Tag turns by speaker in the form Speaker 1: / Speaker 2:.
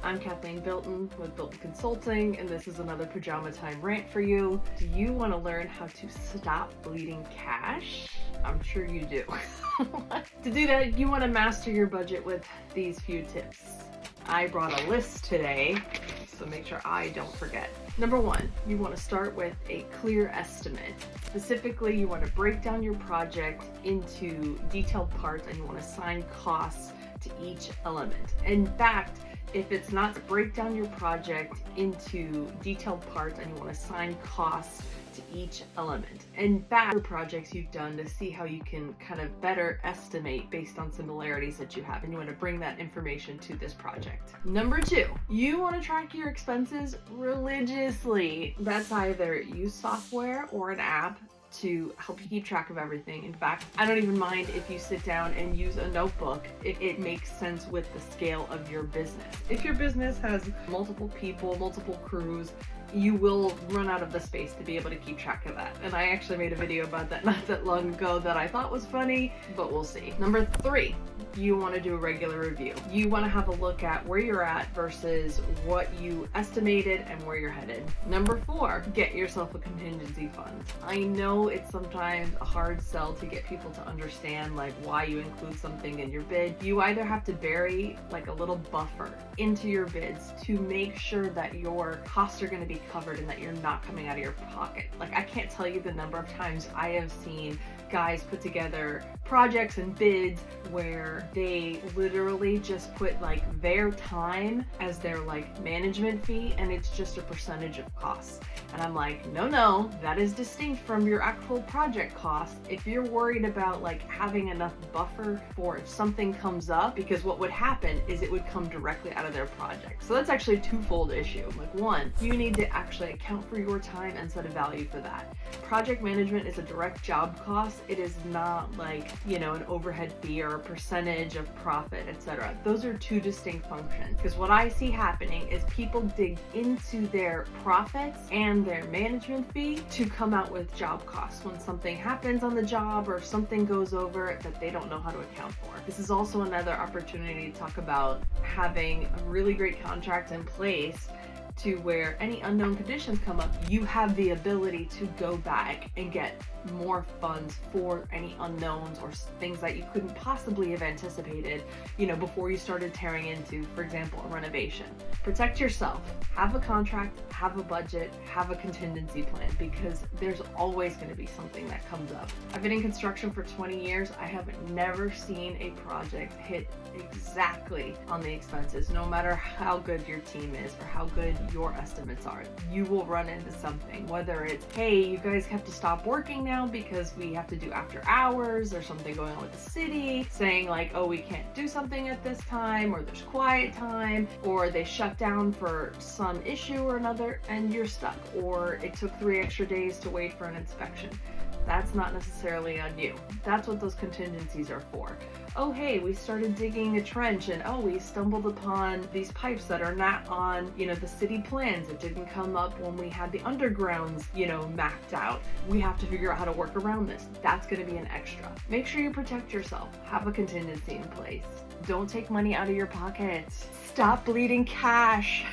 Speaker 1: I'm Kathleen Bilton with Bilton Consulting, and this is another pajama time rant for you. Do you want to learn how to stop bleeding cash? I'm sure you do. To do that, you want to master your budget with these few tips. I brought a list today, so make sure I don't forget. Number one, you want to start with a clear estimate. Specifically, you want to break down your project into detailed parts and you want to assign costs to each element. In fact, if it's not to break down your project into detailed parts and you want to assign costs to each element. In fact, projects you've done to see how you can kind of better estimate based on similarities that you have, and you want to bring that information to this project. Number two, you want to track your expenses religiously. That's either use software or an app to help you keep track of everything. In fact, I don't even mind if you sit down and use a notebook if it makes sense with the scale of your business. If your business has multiple people, multiple crews, you will run out of the space to be able to keep track of that. And I actually made a video about that not that long ago that I thought was funny, but we'll see. Number three, you want to do a regular review. You want to have a look at where you're at versus what you estimated and where you're headed. Number four, get yourself a contingency fund. I know it's sometimes a hard sell to get people to understand like why you include something in your bid. You either have to bury like a little buffer into your bids to make sure that your costs are going to be covered and that you're not coming out of your pocket. Like, I can't tell you the number of times I have seen guys put together projects and bids where they literally just put like their time as their like management fee, and it's just a percentage of costs. And I'm like, no, that is distinct from your actual project cost. If you're worried about like having enough buffer for if something comes up, because what would happen is it would come directly out of their project. So that's actually a twofold issue. Like, one, you need to actually account for your time and set a value for that. Project management is a direct job cost. It is not like, you know, an overhead fee or a percentage of profit, etc. Those are two distinct functions. Because what I see happening is people dig into their profits and their management fee to come out with job costs when something happens on the job or if something goes over that they don't know how to account for. This is also another opportunity to talk about having a really great contract in place to where any unknown conditions come up, you have the ability to go back and get more funds for any unknowns or things that you couldn't possibly have anticipated, you know, before you started tearing into, for example, a renovation. Protect yourself. Have a contract, have a budget, have a contingency plan, because there's always going to be something that comes up. I've been in construction for 20 years. I have never seen a project hit exactly on the expenses, no matter how good your team is or how good your estimates are. You will run into something, whether it's, hey, you guys have to stop working now because we have to do after hours, or something going on with the city saying like, oh, we can't do something at this time, or there's quiet time, or they shut down for some issue or another and you're stuck, or it took 3 extra days to wait for an inspection. That's not necessarily on you. That's what those contingencies are for. Oh, hey, we started digging a trench and oh, we stumbled upon these pipes that are not on, you know, the city plans. It didn't come up when we had the undergrounds, you know, mapped out. We have to figure out how to work around this. That's going to be an extra. Make sure you protect yourself. Have a contingency in place. Don't take money out of your pockets. Stop bleeding cash.